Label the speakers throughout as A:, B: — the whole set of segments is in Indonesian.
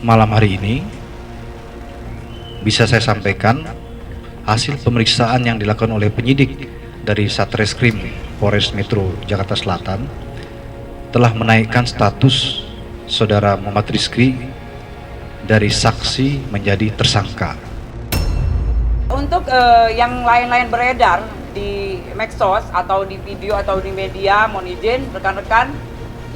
A: malam hari ini bisa saya sampaikan hasil pemeriksaan yang dilakukan oleh penyidik dari Satreskrim Polres Metro Jakarta Selatan telah menaikkan status saudara Muhammad Rizky dari saksi menjadi tersangka.
B: Untuk yang lain-lain beredar di medsos atau di video atau di media, mohon izin rekan-rekan,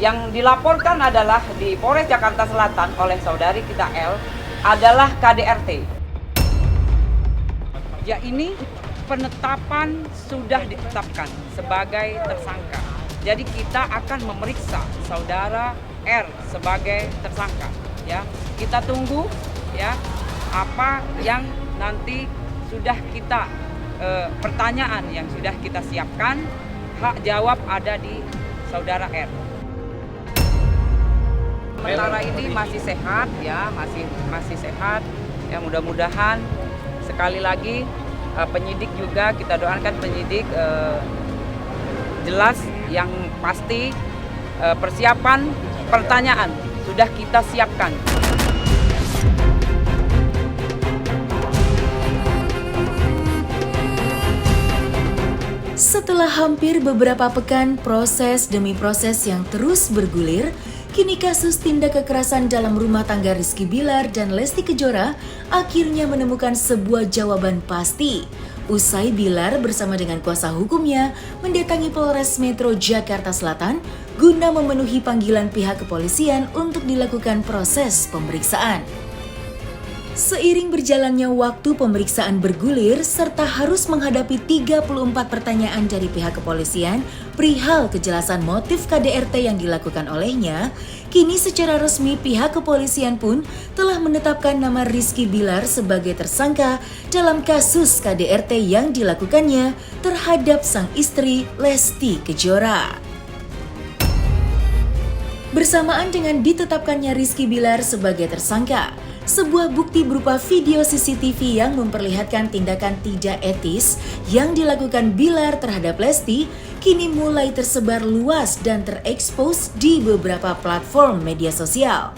B: yang dilaporkan adalah di Polres Jakarta Selatan oleh saudari kita L adalah KDRT. Ya, ini penetapan sudah ditetapkan sebagai tersangka. Jadi kita akan memeriksa saudara R sebagai tersangka. Ya, kita tunggu ya apa yang nanti sudah kita pertanyaan yang sudah kita siapkan, hak jawab ada di saudara R. Sementara ini masih sehat ya, masih sehat. Ya, mudah-mudahan sekali lagi penyidik juga kita doakan penyidik jelas yang pasti persiapan pertanyaan sudah kita siapkan.
C: Setelah hampir beberapa pekan proses demi proses yang terus bergulir, kini kasus tindak kekerasan dalam rumah tangga Rizky Bilar dan Lesti Kejora akhirnya menemukan sebuah jawaban pasti. Usai Bilar bersama dengan kuasa hukumnya mendatangi Polres Metro Jakarta Selatan guna memenuhi panggilan pihak kepolisian untuk dilakukan proses pemeriksaan. Seiring berjalannya waktu pemeriksaan bergulir serta harus menghadapi 34 pertanyaan dari pihak kepolisian perihal kejelasan motif KDRT yang dilakukan olehnya, kini secara resmi pihak kepolisian pun telah menetapkan nama Rizky Bilar sebagai tersangka dalam kasus KDRT yang dilakukannya terhadap sang istri Lesti Kejora. Bersamaan dengan ditetapkannya Rizky Bilar sebagai tersangka, sebuah bukti berupa video CCTV yang memperlihatkan tindakan tidak etis yang dilakukan Bilar terhadap Lesti kini mulai tersebar luas dan terekspos di beberapa platform media sosial.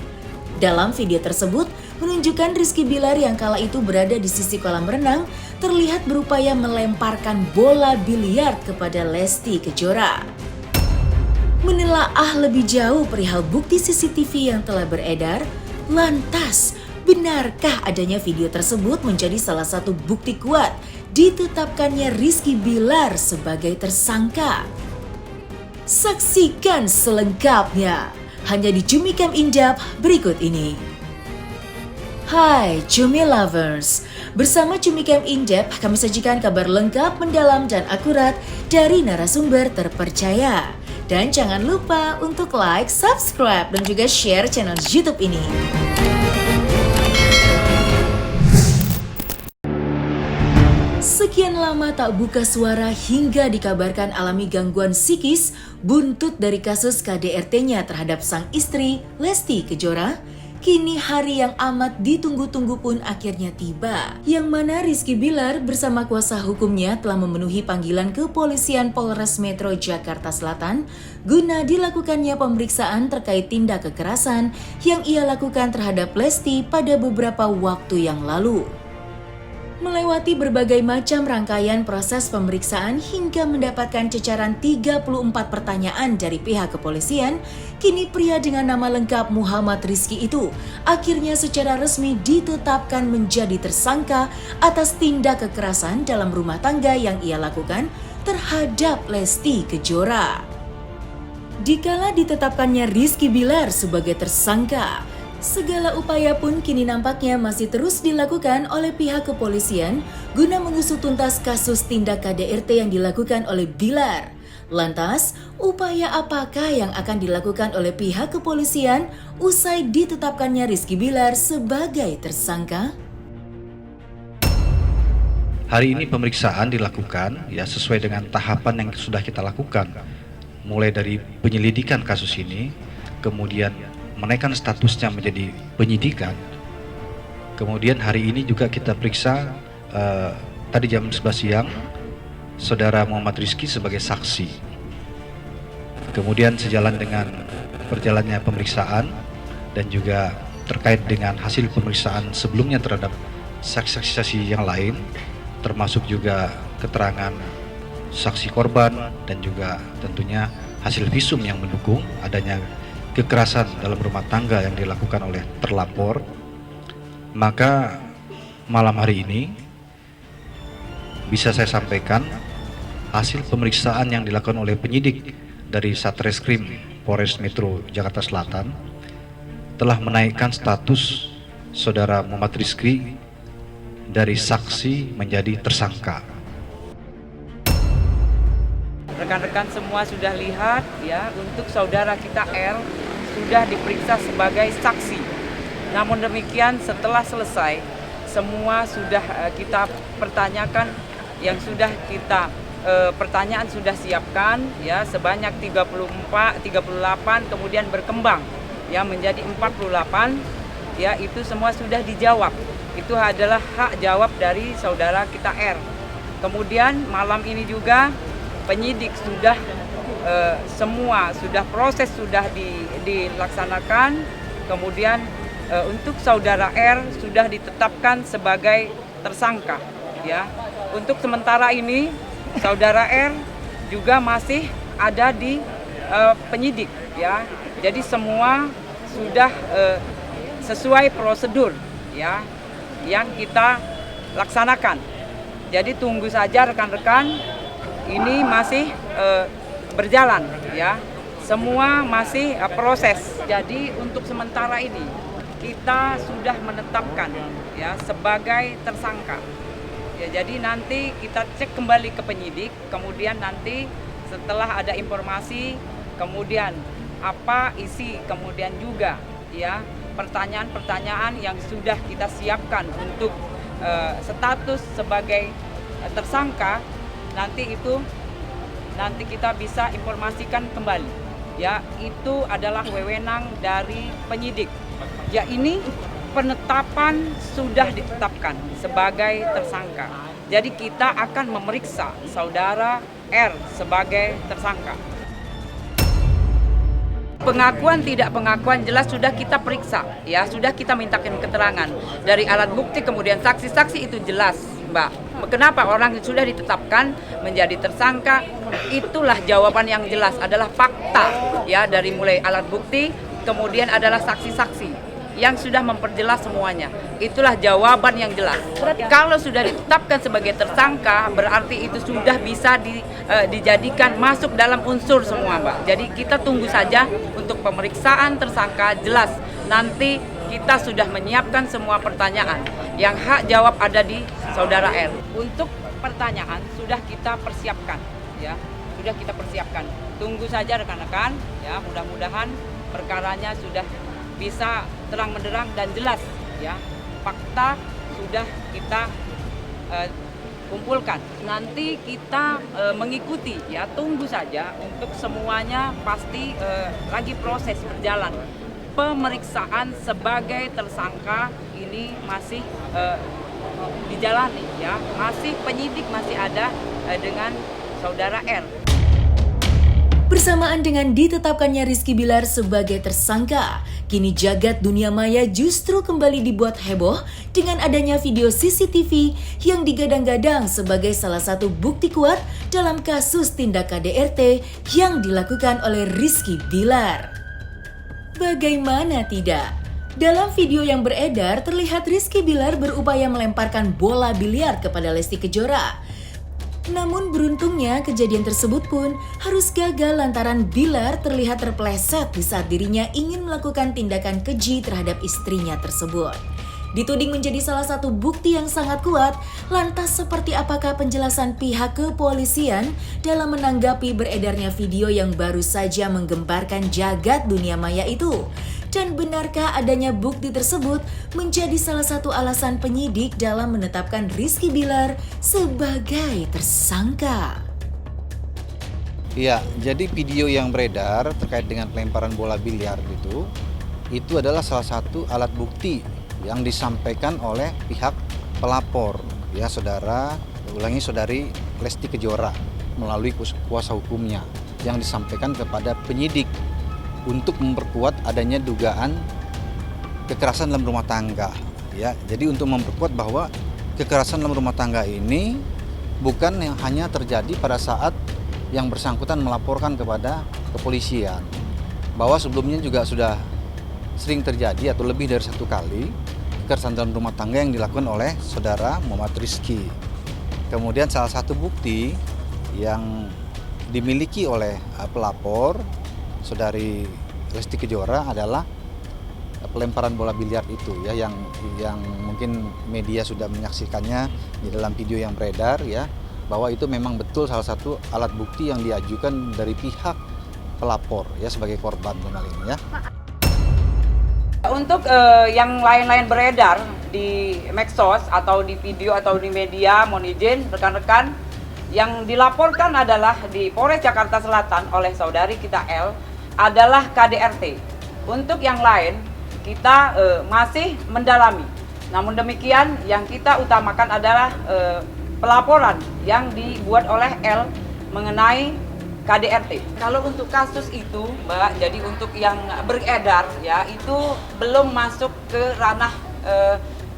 C: Dalam video tersebut menunjukkan Rizky Bilar yang kala itu berada di sisi kolam renang terlihat berupaya melemparkan bola biliar kepada Lesti Kejora. Menelaah lebih jauh perihal bukti CCTV yang telah beredar, lantas benarkah adanya video tersebut menjadi salah satu bukti kuat ditetapkannya Rizky Bilar sebagai tersangka? Saksikan selengkapnya hanya di Cumi Camp Indap berikut ini. Hai Cumi Lovers, bersama Cumi Camp Indap kami sajikan kabar lengkap, mendalam dan akurat dari narasumber terpercaya. Dan jangan lupa untuk like, subscribe dan juga share channel YouTube ini. Sekian lama tak buka suara hingga dikabarkan alami gangguan psikis buntut dari kasus KDRT-nya terhadap sang istri Lesti Kejora. Kini hari yang amat ditunggu-tunggu pun akhirnya tiba, yang mana Rizky Bilar bersama kuasa hukumnya telah memenuhi panggilan kepolisian Polres Metro Jakarta Selatan guna dilakukannya pemeriksaan terkait tindak kekerasan yang ia lakukan terhadap Lesti pada beberapa waktu yang lalu. Melewati berbagai macam rangkaian proses pemeriksaan hingga mendapatkan cecaran 34 pertanyaan dari pihak kepolisian, kini pria dengan nama lengkap Muhammad Rizky itu akhirnya secara resmi ditetapkan menjadi tersangka atas tindak kekerasan dalam rumah tangga yang ia lakukan terhadap Lesti Kejora. Dikala ditetapkannya Rizky Bilar sebagai tersangka, segala upaya pun kini nampaknya masih terus dilakukan oleh pihak kepolisian guna mengusut tuntas kasus tindak KDRT yang dilakukan oleh Bilar. Lantas, upaya apakah yang akan dilakukan oleh pihak kepolisian usai ditetapkannya Rizky Bilar sebagai tersangka?
A: Hari ini pemeriksaan dilakukan ya sesuai dengan tahapan yang sudah kita lakukan, mulai dari penyelidikan kasus ini, kemudian menaikkan statusnya menjadi penyidikan. Kemudian hari ini juga kita periksa tadi jam 11 siang saudara Muhammad Rizky sebagai saksi. Kemudian sejalan dengan berjalannya pemeriksaan dan juga terkait dengan hasil pemeriksaan sebelumnya terhadap saksi-saksi yang lain, termasuk juga keterangan saksi korban dan juga tentunya hasil visum yang mendukung adanya kekerasan dalam rumah tangga yang dilakukan oleh terlapor. Maka malam hari ini bisa saya sampaikan hasil pemeriksaan yang dilakukan oleh penyidik dari Satreskrim Polres Metro Jakarta Selatan telah menaikkan status saudara Muhammad Rizky dari saksi menjadi tersangka.
B: Rekan-rekan semua sudah lihat ya, untuk saudara kita R sudah diperiksa sebagai saksi. Namun demikian setelah selesai semua sudah kita pertanyakan, yang sudah kita pertanyaan sudah siapkan ya sebanyak 38, kemudian berkembang ya menjadi 48 ya, itu semua sudah dijawab. Itu adalah hak jawab dari saudara kita R. Kemudian malam ini juga penyidik sudah semua sudah proses sudah dilaksanakan. Kemudian untuk saudara R sudah ditetapkan sebagai tersangka ya. Untuk sementara ini saudara R juga masih ada di penyidik ya. Jadi semua sudah sesuai prosedur ya yang kita laksanakan. Jadi tunggu saja rekan-rekan, ini masih berjalan ya. Semua masih proses. Jadi untuk sementara ini kita sudah menetapkan ya sebagai tersangka. Ya, jadi nanti kita cek kembali ke penyidik, kemudian nanti setelah ada informasi, kemudian apa isi, kemudian juga ya pertanyaan-pertanyaan yang sudah kita siapkan untuk status sebagai tersangka, nanti kita bisa informasikan kembali. Ya, itu adalah wewenang dari penyidik. Ya, ini penetapan sudah ditetapkan sebagai tersangka. Jadi kita akan memeriksa saudara R sebagai tersangka. Pengakuan tidak pengakuan jelas sudah kita periksa, ya sudah kita mintakan keterangan dari alat bukti, kemudian saksi-saksi itu jelas, Mbak. Kenapa orang sudah ditetapkan menjadi tersangka? Itulah jawaban yang jelas adalah fakta, ya dari mulai alat bukti, kemudian adalah saksi-saksi yang sudah memperjelas semuanya. Itulah jawaban yang jelas. Kalau sudah ditetapkan sebagai tersangka, berarti itu sudah bisa dijadikan masuk dalam unsur semua, Mbak. Jadi kita tunggu saja untuk pemeriksaan tersangka jelas. Nanti kita sudah menyiapkan semua pertanyaan. Yang hak jawab ada di saudara R. Untuk pertanyaan sudah kita persiapkan, ya. Sudah kita persiapkan. Tunggu saja rekan-rekan, ya. Mudah-mudahan perkaranya sudah bisa terang menderang dan jelas ya. Fakta sudah kita kumpulkan. Nanti kita mengikuti ya, tunggu saja untuk semuanya pasti lagi proses berjalan. Pemeriksaan sebagai tersangka ini masih dijalani ya. Masih penyidik masih ada dengan saudara R.
C: Bersamaan dengan ditetapkannya Rizky Bilar sebagai tersangka, kini jagat dunia maya justru kembali dibuat heboh dengan adanya video CCTV yang digadang-gadang sebagai salah satu bukti kuat dalam kasus tindak KDRT yang dilakukan oleh Rizky Bilar. Bagaimana tidak? Dalam video yang beredar terlihat Rizky Bilar berupaya melemparkan bola biliar kepada Lesti Kejora. Namun beruntungnya kejadian tersebut pun harus gagal lantaran Bilar terlihat terpeleset di saat dirinya ingin melakukan tindakan keji terhadap istrinya tersebut. Dituding menjadi salah satu bukti yang sangat kuat, lantas seperti apakah penjelasan pihak kepolisian dalam menanggapi beredarnya video yang baru saja menggemparkan jagat dunia maya itu? Dan benarkah adanya bukti tersebut menjadi salah satu alasan penyidik dalam menetapkan Rizky Bilar sebagai tersangka?
D: Iya, jadi video yang beredar terkait dengan pelemparan bola biliar itu adalah salah satu alat bukti yang disampaikan oleh pihak pelapor, ya saudari Lesti Kejora melalui kuasa hukumnya yang disampaikan kepada penyidik untuk memperkuat adanya dugaan kekerasan dalam rumah tangga. Ya, jadi untuk memperkuat bahwa kekerasan dalam rumah tangga ini bukan yang hanya terjadi pada saat yang bersangkutan melaporkan kepada kepolisian, bahwa sebelumnya juga sudah sering terjadi atau lebih dari satu kali kekerasan dalam rumah tangga yang dilakukan oleh saudara Muhammad Rizky. Kemudian salah satu bukti yang dimiliki oleh pelapor saudari Lesti Kejora adalah pelemparan bola biliar itu ya, yang mungkin media sudah menyaksikannya di dalam video yang beredar ya, bahwa itu memang betul salah satu alat bukti yang diajukan dari pihak pelapor ya sebagai korban dalam hal ini ya.
B: Untuk yang lain-lain beredar di medsos atau di video atau di media, mohon izin rekan-rekan, yang dilaporkan adalah di Polres Jakarta Selatan oleh saudari kita L adalah KDRT. Untuk yang lain kita masih mendalami. Namun demikian yang kita utamakan adalah pelaporan yang dibuat oleh L mengenai KDRT. Kalau untuk kasus itu, Mbak, jadi untuk yang beredar ya itu belum masuk ke ranah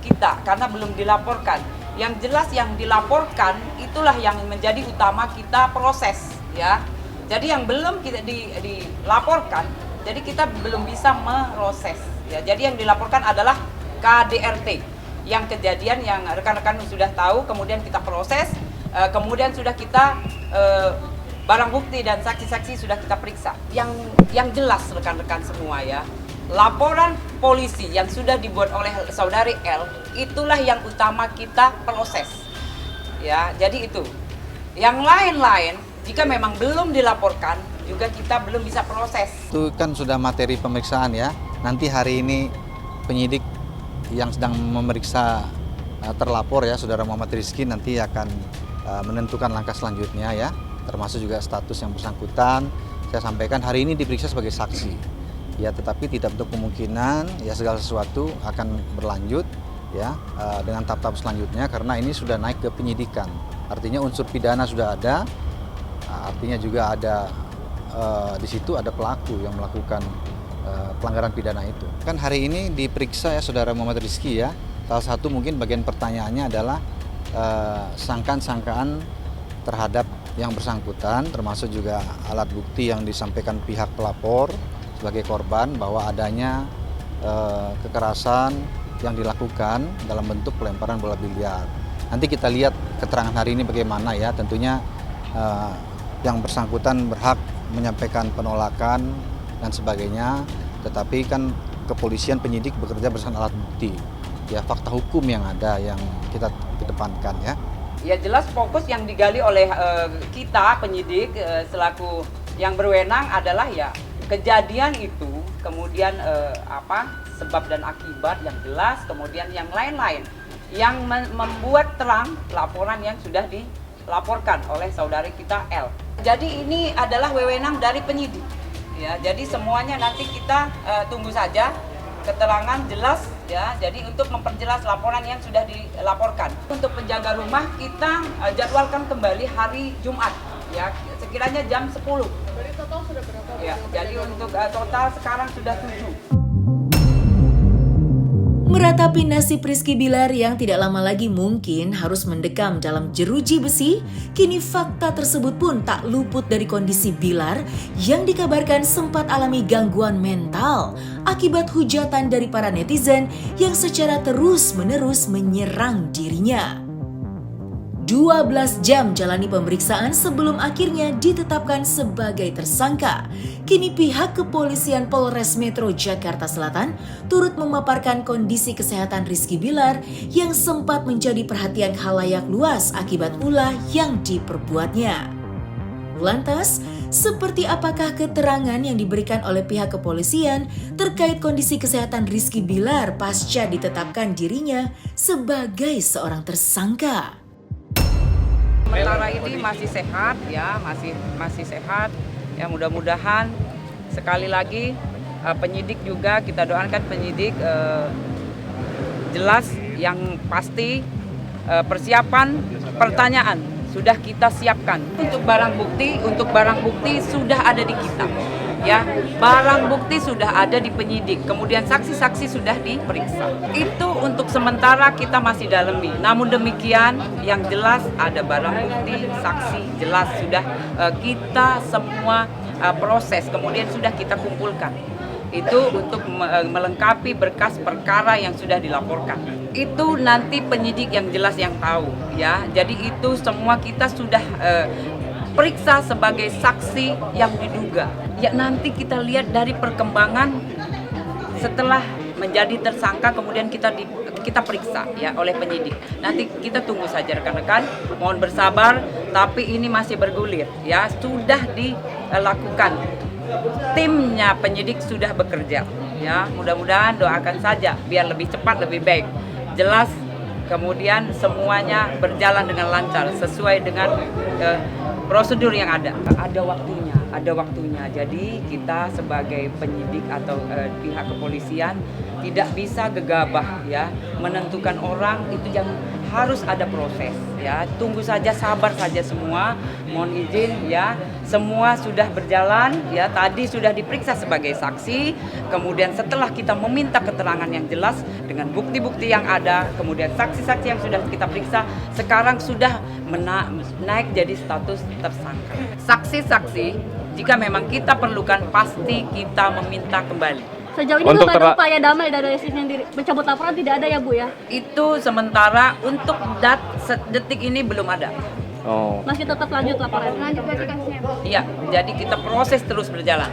B: kita karena belum dilaporkan. Yang jelas yang dilaporkan itulah yang menjadi utama kita proses ya. Jadi yang belum kita dilaporkan, jadi kita belum bisa memproses ya. Jadi yang dilaporkan adalah KDRT. Yang kejadian yang rekan-rekan sudah tahu, kemudian kita proses, kemudian sudah kita barang bukti dan saksi-saksi sudah kita periksa. Yang jelas rekan-rekan semua ya, laporan polisi yang sudah dibuat oleh saudari L itulah yang utama kita proses. Ya, jadi itu. Yang lain-lain jika memang belum dilaporkan juga kita belum bisa proses.
D: Itu kan sudah materi pemeriksaan ya. Nanti hari ini penyidik yang sedang memeriksa terlapor ya, saudara Muhammad Rizky nanti akan menentukan langkah selanjutnya ya, termasuk juga status yang bersangkutan. Saya sampaikan hari ini diperiksa sebagai saksi ya, tetapi tidak untuk kemungkinan ya segala sesuatu akan berlanjut ya dengan tahap-tahap selanjutnya, karena ini sudah naik ke penyidikan. Artinya unsur pidana sudah ada, artinya juga ada di situ ada pelaku yang melakukan pelanggaran pidana itu. Kan hari ini diperiksa ya saudara Muhammad Rizky ya. Salah satu mungkin bagian pertanyaannya adalah sangkaan-sangkaan terhadap yang bersangkutan, termasuk juga alat bukti yang disampaikan pihak pelapor sebagai korban bahwa adanya kekerasan yang dilakukan dalam bentuk pelemparan bola biliar. Nanti kita lihat keterangan hari ini bagaimana ya. Tentunya yang bersangkutan berhak menyampaikan penolakan dan sebagainya, tetapi kan kepolisian penyidik bekerja berdasarkan alat bukti ya, fakta hukum yang ada yang kita kedepankan ya.
B: Ya jelas fokus yang digali oleh kita penyidik selaku yang berwenang adalah ya kejadian itu, kemudian sebab dan akibat yang jelas, kemudian yang lain-lain yang membuat terang laporan yang sudah dilaporkan oleh saudari kita L. Jadi ini adalah wewenang dari penyidik. Ya, jadi semuanya nanti kita tunggu saja keterangan jelas ya. Jadi untuk memperjelas laporan yang sudah dilaporkan. Untuk penjaga rumah kita jadwalkan kembali hari Jumat ya, sekiranya jam 10.
E: Dari total sudah berapa?
B: Ya, jadi untuk total sekarang sudah 7.
C: Meratapi nasib Rizky Bilar yang tidak lama lagi mungkin harus mendekam dalam jeruji besi, kini fakta tersebut pun tak luput dari kondisi Bilar yang dikabarkan sempat alami gangguan mental akibat hujatan dari para netizen yang secara terus-menerus menyerang dirinya. 12 jam jalani pemeriksaan sebelum akhirnya ditetapkan sebagai tersangka. Kini pihak kepolisian Polres Metro Jakarta Selatan turut memaparkan kondisi kesehatan Rizky Bilar yang sempat menjadi perhatian khalayak luas akibat ulah yang diperbuatnya. Lantas, seperti apakah keterangan yang diberikan oleh pihak kepolisian terkait kondisi kesehatan Rizky Bilar pasca ditetapkan dirinya sebagai seorang tersangka?
B: Sementara ini masih sehat ya, masih sehat ya, mudah-mudahan sekali lagi penyidik juga kita doakan penyidik jelas yang pasti persiapan pertanyaan sudah kita siapkan. Untuk barang bukti sudah ada di kita. ya, barang bukti sudah ada di penyidik, kemudian saksi-saksi sudah diperiksa. Itu untuk sementara kita masih dalami. Namun demikian, yang jelas ada barang bukti, saksi jelas sudah kita semua proses, kemudian sudah kita kumpulkan. Itu untuk melengkapi berkas perkara yang sudah dilaporkan. Itu nanti penyidik yang jelas yang tahu, ya. Jadi itu semua kita sudah periksa sebagai saksi yang diduga. Ya nanti kita lihat dari perkembangan setelah menjadi tersangka, kemudian kita periksa ya oleh penyidik. Nanti kita tunggu saja rekan-rekan, mohon bersabar, tapi ini masih bergulir ya, sudah dilakukan. Timnya penyidik sudah bekerja ya, mudah-mudahan doakan saja biar lebih cepat lebih baik. Jelas kemudian semuanya berjalan dengan lancar sesuai dengan prosedur yang ada. Ada waktunya. Jadi kita sebagai penyidik atau pihak kepolisian tidak bisa gegabah ya menentukan orang, itu yang harus ada proses ya. Tunggu saja, sabar saja semua. Mohon izin ya, semua sudah berjalan ya. Tadi sudah diperiksa sebagai saksi, kemudian setelah kita meminta keterangan yang jelas dengan bukti-bukti yang ada, kemudian saksi-saksi yang sudah kita periksa, sekarang sudah naik jadi status tersangka. Saksi-saksi jika memang kita perlukan pasti kita meminta kembali.
E: Sejauh ini belum ada upaya damai dari sendiri, mencabut laporan tidak ada ya Bu ya?
B: Itu sementara untuk detik ini belum ada.
E: Oh. Masih tetap lanjut laporan? Lanjut lagi kasusnya.
B: Iya, jadi kita proses terus berjalan.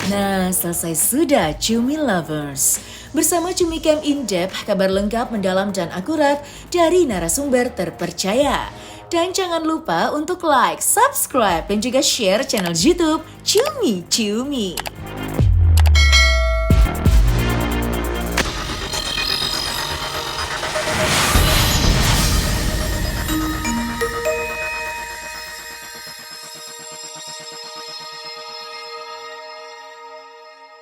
C: Nah, selesai sudah Cumi Lovers. Bersama Cumi Camp In-Depth, kabar lengkap, mendalam dan akurat dari narasumber terpercaya. Dan jangan lupa untuk like, subscribe, dan juga share channel YouTube Cumi Cumi.